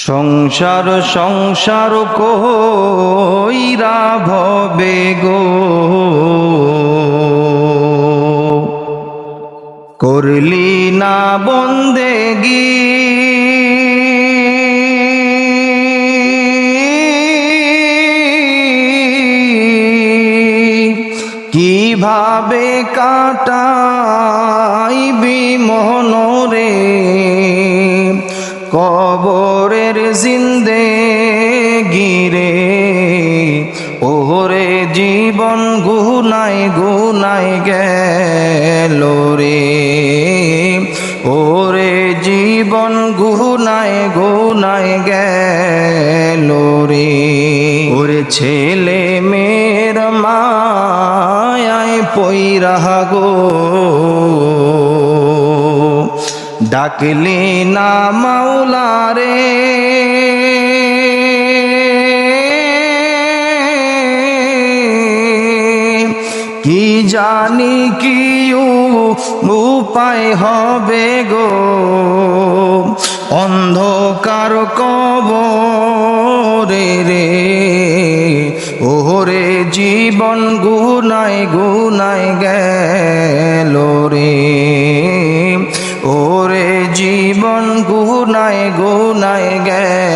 সংসার সংসার কইরা ভবে গো করলি না বন্দেগি কিভাবে কাটাইবি মনরে কবরের জিন্দেগি রে ওরে জীবন গুনায় গুনায় গেল রে ওরে জীবন গুনায় গুনায় গেল রে ওরে ছেলে মেয়ের মায়ায় পইরা গো ডাকলি না মাওলা রে কি জানি কি উপায় হবে গো অন্ধকার কবরে রে ওরে জীবন গুনায় গুনায় গেল রে ওরে জীবন গুনায় গুনায় গেল